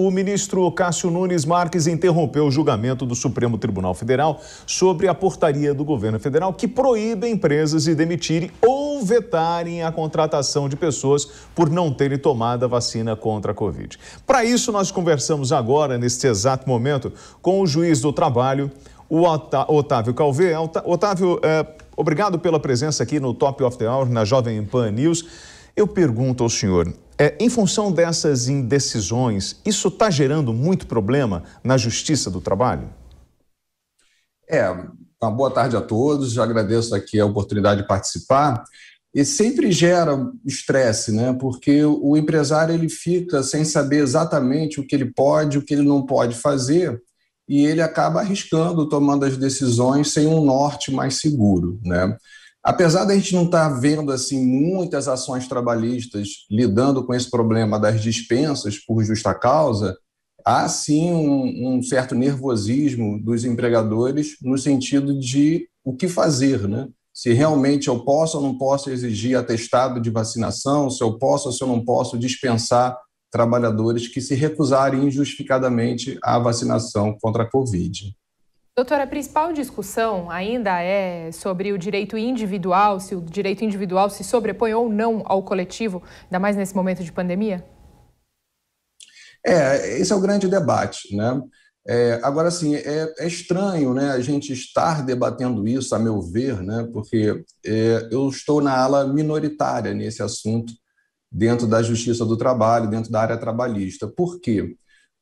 o ministro Cássio Nunes Marques interrompeu o julgamento do Supremo Tribunal Federal sobre a portaria do governo federal que proíbe empresas de demitirem ou vetarem a contratação de pessoas por não terem tomado a vacina contra a Covid. Para isso, nós conversamos agora, neste exato momento, com o juiz do trabalho, o Otávio Calvé. Otávio, obrigado pela presença aqui no Top of the Hour, na Jovem Pan News. Eu pergunto ao senhor, em função dessas indecisões, isso está gerando muito problema na Justiça do Trabalho? Uma boa tarde a todos, já agradeço aqui a oportunidade de participar. E sempre gera estresse, né? Porque o empresário ele fica sem saber exatamente o que ele pode, o que ele não pode fazer, e ele acaba arriscando, tomando as decisões sem um norte mais seguro, né? Apesar da gente não estar vendo assim muitas ações trabalhistas lidando com esse problema das dispensas por justa causa, há sim um certo nervosismo dos empregadores no sentido de o que fazer, né? Se realmente eu posso ou não posso exigir atestado de vacinação, se eu posso ou se eu não posso dispensar trabalhadores que se recusarem injustificadamente à vacinação contra a Covid. Doutora, a principal discussão ainda é sobre o direito individual, se o direito individual se sobrepõe ou não ao coletivo, ainda mais nesse momento de pandemia? Esse é o grande debate, né? Agora, sim, é estranho, né, a gente estar debatendo isso, a meu ver, né, porque eu estou na ala minoritária nesse assunto, dentro da Justiça do Trabalho, dentro da área trabalhista. Por quê?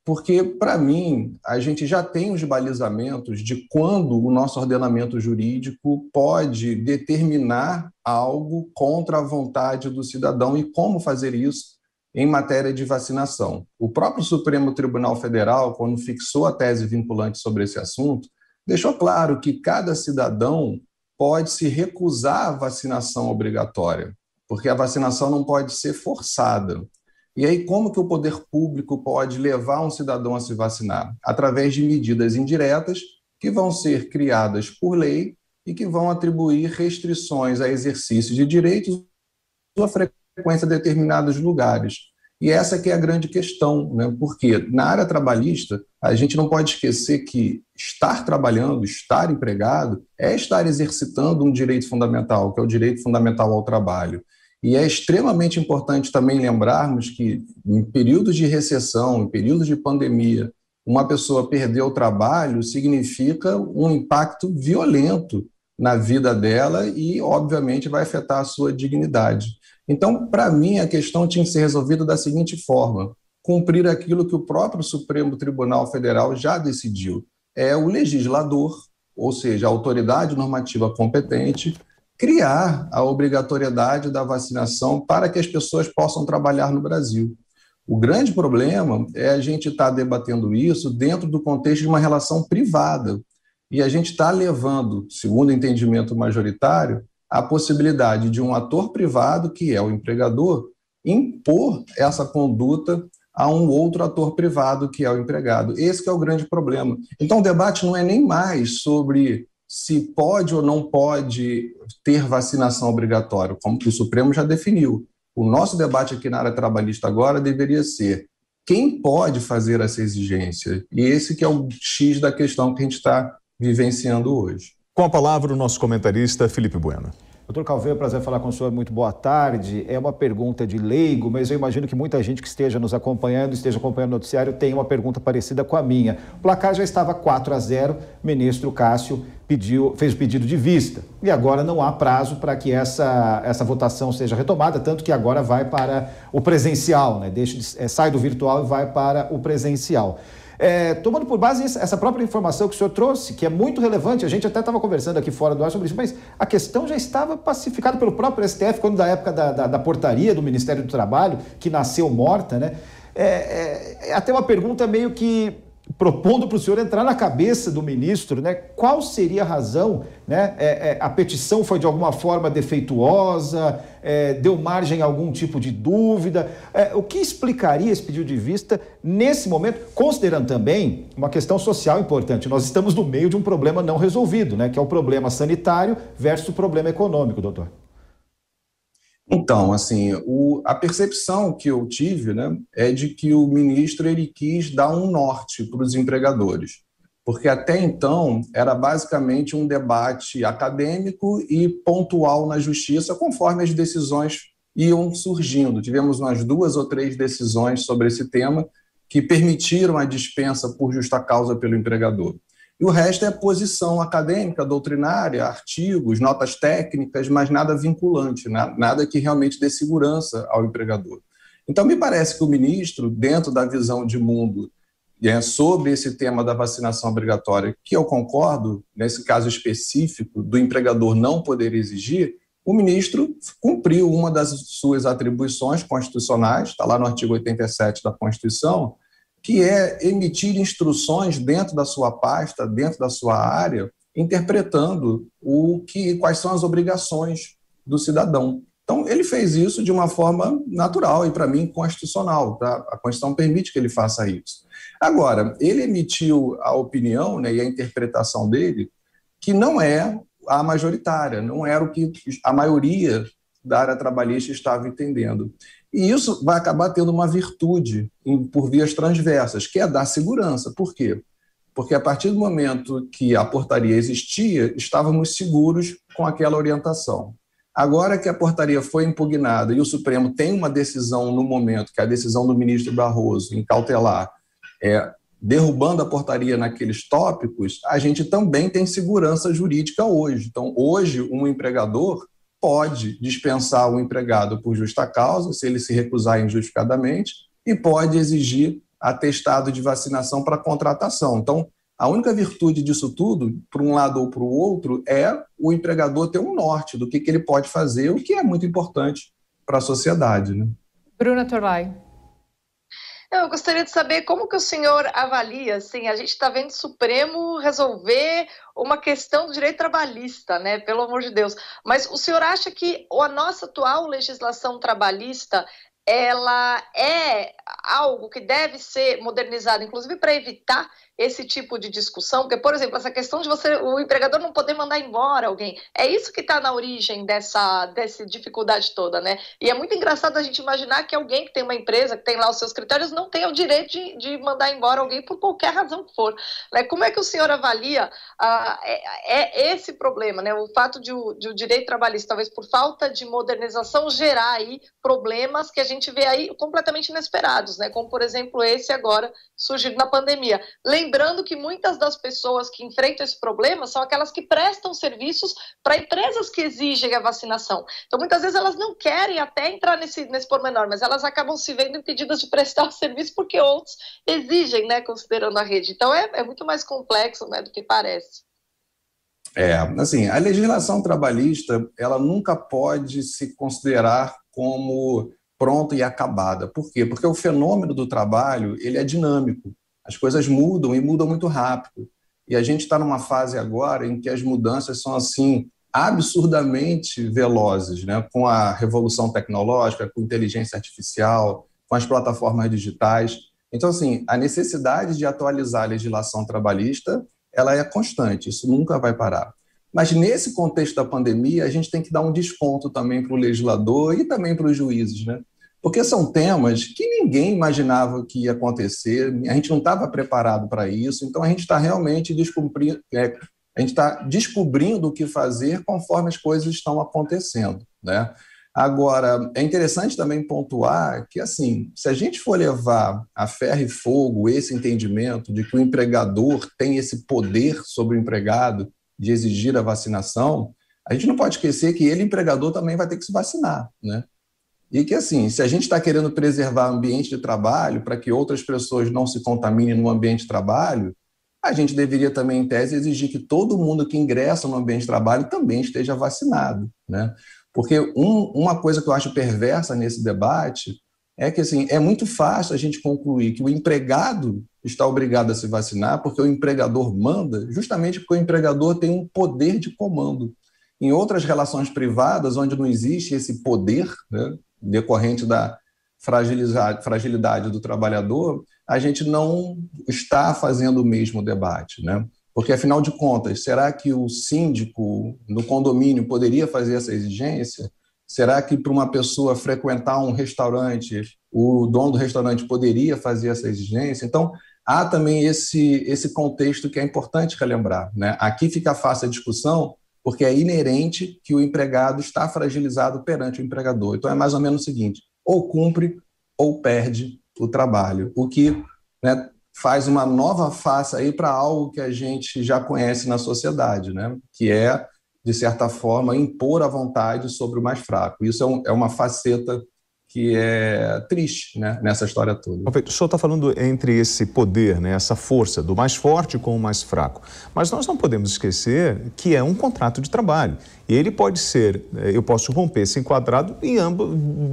Porque, para mim, a gente já tem os balizamentos de quando o nosso ordenamento jurídico pode determinar algo contra a vontade do cidadão e como fazer isso em matéria de vacinação. O próprio Supremo Tribunal Federal, quando fixou a tese vinculante sobre esse assunto, deixou claro que cada cidadão pode se recusar à vacinação obrigatória, porque a vacinação não pode ser forçada. E aí, como que o poder público pode levar um cidadão a se vacinar? Através de medidas indiretas que vão ser criadas por lei e que vão atribuir restrições a exercício de direitos ou a frequência em determinados lugares. E essa que é a grande questão, né? Porque na área trabalhista, a gente não pode esquecer que estar trabalhando, estar empregado, é estar exercitando um direito fundamental, que é o direito fundamental ao trabalho. E é extremamente importante também lembrarmos que, em períodos de recessão, em períodos de pandemia, uma pessoa perder o trabalho significa um impacto violento na vida dela e, obviamente, vai afetar a sua dignidade. Então, para mim, a questão tinha que ser resolvida da seguinte forma: cumprir aquilo que o próprio Supremo Tribunal Federal já decidiu. É o legislador, ou seja, a autoridade normativa competente, criar a obrigatoriedade da vacinação para que as pessoas possam trabalhar no Brasil. O grande problema é a gente estar debatendo isso dentro do contexto de uma relação privada. E a gente está levando, segundo o entendimento majoritário, a possibilidade de um ator privado, que é o empregador, impor essa conduta a um outro ator privado, que é o empregado. Esse que é o grande problema. Então, o debate não é nem mais sobre se pode ou não pode ter vacinação obrigatória, como que o Supremo já definiu. O nosso debate aqui na área trabalhista agora deveria ser quem pode fazer essa exigência. E esse que é o X da questão que a gente está vivenciando hoje. Com a palavra o nosso comentarista Felipe Bueno. Doutor Calvé, prazer falar com o senhor, muito boa tarde. É uma pergunta de leigo, mas eu imagino que muita gente que esteja nos acompanhando, esteja acompanhando o noticiário, tem uma pergunta parecida com a minha. O placar já estava 4-0, o ministro Cássio fez o pedido de vista. E agora não há prazo para que essa votação seja retomada, tanto que agora vai para o presencial, né? Sai do virtual e vai para o presencial. Tomando por base essa própria informação que o senhor trouxe, que é muito relevante, a gente até estava conversando aqui fora do ar sobre isso, mas a questão já estava pacificada pelo próprio STF, quando da época da portaria do Ministério do Trabalho, que nasceu morta, né? Até uma pergunta meio que propondo para o senhor entrar na cabeça do ministro, né? Qual seria a razão, né? A petição foi de alguma forma defeituosa, deu margem a algum tipo de dúvida? O que explicaria esse pedido de vista nesse momento, considerando também uma questão social importante? Nós estamos no meio de um problema não resolvido, né? Que é o problema sanitário versus o problema econômico, doutor. Então, assim, a percepção que eu tive, né, é de que o ministro ele quis dar um norte para os empregadores, porque até então era basicamente um debate acadêmico e pontual na justiça, conforme as decisões iam surgindo. Tivemos umas 2 ou 3 decisões sobre esse tema que permitiram a dispensa por justa causa pelo empregador. E o resto é posição acadêmica, doutrinária, artigos, notas técnicas, mas nada vinculante, nada que realmente dê segurança ao empregador. Então, me parece que o ministro, dentro da visão de mundo sobre esse tema da vacinação obrigatória, que eu concordo, nesse caso específico do empregador não poder exigir, o ministro cumpriu uma das suas atribuições constitucionais, está lá no artigo 87 da Constituição, que é emitir instruções dentro da sua pasta, dentro da sua área, interpretando quais são as obrigações do cidadão. Então, ele fez isso de uma forma natural e, para mim, constitucional. Tá? A Constituição permite que ele faça isso. Agora, ele emitiu a opinião, né, e a interpretação dele, que não é a majoritária, não era o que a maioria da área trabalhista estava entendendo. E isso vai acabar tendo uma virtude por vias transversas, que é dar segurança. Por quê? Porque a partir do momento que a portaria existia, estávamos seguros com aquela orientação. Agora que a portaria foi impugnada e o Supremo tem uma decisão no momento, que é a decisão do ministro Barroso em cautelar, derrubando a portaria naqueles tópicos, a gente também tem segurança jurídica hoje. Então, hoje, um empregador pode dispensar o empregado por justa causa, se ele se recusar injustificadamente, e pode exigir atestado de vacinação para contratação. Então, a única virtude disso tudo, para um lado ou para o outro, é o empregador ter um norte do que ele pode fazer, o que é muito importante para a sociedade, né? Bruna Torlai. Eu gostaria de saber como que o senhor avalia, assim, a gente está vendo o Supremo resolver uma questão do direito trabalhista, né, pelo amor de Deus, mas o senhor acha que a nossa atual legislação trabalhista, ela é algo que deve ser modernizado, inclusive para evitar esse tipo de discussão? Porque, por exemplo, essa questão de o empregador não poder mandar embora alguém, é isso que está na origem dessa dificuldade toda, né? E é muito engraçado a gente imaginar que alguém que tem uma empresa, que tem lá os seus critérios, não tenha o direito de mandar embora alguém por qualquer razão que for. Né? Como é que o senhor avalia esse problema, né? O fato de o direito trabalhista, talvez por falta de modernização, gerar aí problemas que a gente vê aí completamente inesperados, né? Como, por exemplo, esse agora surgido na pandemia. Lembrando que muitas das pessoas que enfrentam esse problema são aquelas que prestam serviços para empresas que exigem a vacinação. Então, muitas vezes elas não querem até entrar nesse pormenor, mas elas acabam se vendo impedidas de prestar o serviço porque outros exigem, né, considerando a rede. Então, é muito mais complexo, né, do que parece. Assim, a legislação trabalhista, ela nunca pode se considerar como pronta e acabada. Por quê? Porque o fenômeno do trabalho, ele é dinâmico. As coisas mudam e mudam muito rápido. E a gente está numa fase agora em que as mudanças são, assim, absurdamente velozes, né? Com a revolução tecnológica, com a inteligência artificial, com as plataformas digitais. Então, assim, a necessidade de atualizar a legislação trabalhista, ela é constante, isso nunca vai parar. Mas nesse contexto da pandemia, a gente tem que dar um desconto também para o legislador e também para os juízes, né? Porque são temas que ninguém imaginava que ia acontecer, a gente não estava preparado para isso, então a gente está realmente descobrindo o que fazer conforme as coisas estão acontecendo, né? Agora, é interessante também pontuar que, assim, se a gente for levar a ferro e fogo esse entendimento de que o empregador tem esse poder sobre o empregado de exigir a vacinação, a gente não pode esquecer que ele, empregador, também vai ter que se vacinar, né? E que, assim, se a gente está querendo preservar o ambiente de trabalho para que outras pessoas não se contaminem no ambiente de trabalho, a gente deveria também, em tese, exigir que todo mundo que ingressa no ambiente de trabalho também esteja vacinado, né? Porque uma coisa que eu acho perversa nesse debate é que, assim, é muito fácil a gente concluir que o empregado está obrigado a se vacinar porque o empregador manda, justamente porque o empregador tem um poder de comando. Em outras relações privadas, onde não existe esse poder, né, decorrente da fragilidade do trabalhador, a gente não está fazendo o mesmo debate, né? Porque, afinal de contas, será que o síndico no condomínio poderia fazer essa exigência? Será que para uma pessoa frequentar um restaurante, o dono do restaurante poderia fazer essa exigência? Então, há também esse contexto que é importante relembrar, né? Aqui fica fácil a discussão, porque é inerente que o empregado está fragilizado perante o empregador. Então, é mais ou menos o seguinte, ou cumpre ou perde o trabalho, o que, né, faz uma nova face aí para algo que a gente já conhece na sociedade, né? Que é, de certa forma, impor a vontade sobre o mais fraco. Isso é uma faceta que é triste, né, nessa história toda. O senhor está falando entre esse poder, né, essa força do mais forte com o mais fraco, mas nós não podemos esquecer que é um contrato de trabalho e ele pode ser, eu posso romper esse enquadrado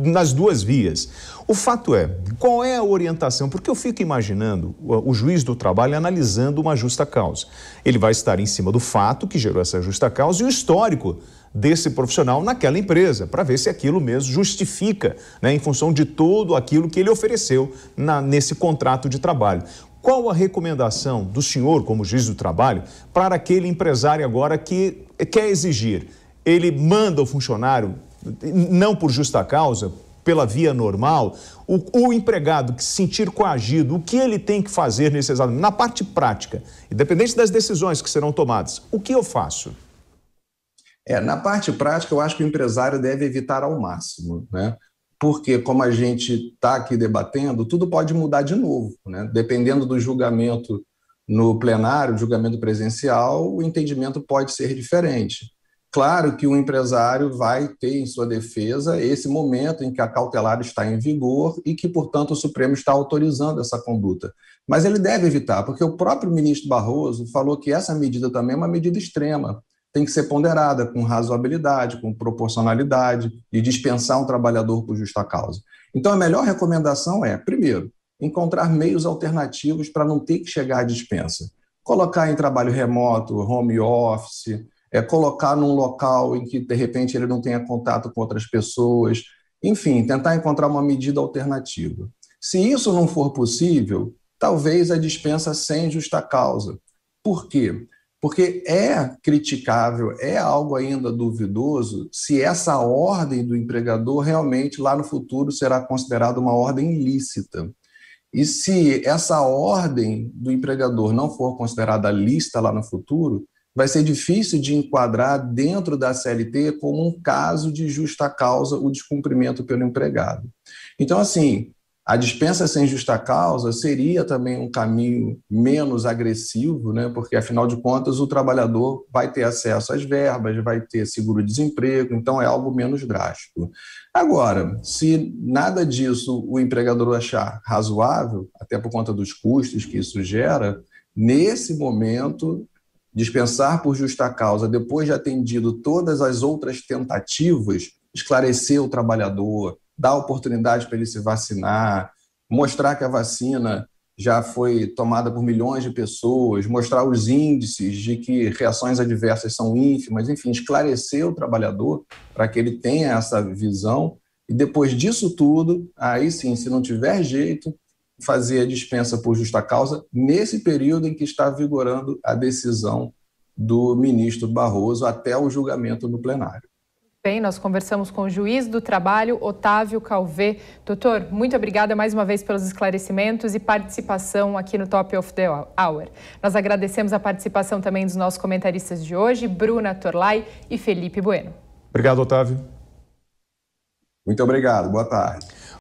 nas duas vias. O fato é, qual é a orientação? Porque eu fico imaginando o juiz do trabalho analisando uma justa causa. Ele vai estar em cima do fato que gerou essa justa causa e o histórico desse profissional naquela empresa, para ver se aquilo mesmo justifica, né, em função de tudo aquilo que ele ofereceu nesse contrato de trabalho. Qual a recomendação do senhor, como juiz do trabalho, para aquele empresário agora que quer exigir? Ele manda o funcionário, não por justa causa, pela via normal, o empregado que se sentir coagido, o que ele tem que fazer nesse exato momento, na parte prática, independente das decisões que serão tomadas, o que eu faço? Na parte prática, eu acho que o empresário deve evitar ao máximo, né? Porque, como a gente está aqui debatendo, tudo pode mudar de novo, né? Dependendo do julgamento no plenário, julgamento presencial, o entendimento pode ser diferente. Claro que o empresário vai ter em sua defesa esse momento em que a cautelar está em vigor e que, portanto, o Supremo está autorizando essa conduta. Mas ele deve evitar, porque o próprio ministro Barroso falou que essa medida também é uma medida extrema, tem que ser ponderada com razoabilidade, com proporcionalidade, e dispensar um trabalhador por justa causa. Então, a melhor recomendação é, primeiro, encontrar meios alternativos para não ter que chegar à dispensa. Colocar em trabalho remoto, home office, colocar num local em que, de repente, ele não tenha contato com outras pessoas, enfim, tentar encontrar uma medida alternativa. Se isso não for possível, talvez a dispensa sem justa causa. Por quê? Porque é criticável, é algo ainda duvidoso se essa ordem do empregador realmente lá no futuro será considerada uma ordem ilícita. E se essa ordem do empregador não for considerada lícita lá no futuro, vai ser difícil de enquadrar dentro da CLT como um caso de justa causa o descumprimento pelo empregado. Então, assim, a dispensa sem justa causa seria também um caminho menos agressivo, né? Porque, afinal de contas, o trabalhador vai ter acesso às verbas, vai ter seguro-desemprego, então é algo menos drástico. Agora, se nada disso o empregador achar razoável, até por conta dos custos que isso gera, nesse momento, dispensar por justa causa, depois de atendido todas as outras tentativas, esclarecer o trabalhador, dar oportunidade para ele se vacinar, mostrar que a vacina já foi tomada por milhões de pessoas, mostrar os índices de que reações adversas são ínfimas, enfim, esclarecer o trabalhador para que ele tenha essa visão e depois disso tudo, aí sim, se não tiver jeito, fazer a dispensa por justa causa nesse período em que está vigorando a decisão do ministro Barroso até o julgamento no plenário. Bem, nós conversamos com o juiz do trabalho, Otávio Calvé. Doutor, muito obrigada mais uma vez pelos esclarecimentos e participação aqui no Top of the Hour. Nós agradecemos a participação também dos nossos comentaristas de hoje, Bruna Torlai e Felipe Bueno. Obrigado, Otávio. Muito obrigado, boa tarde.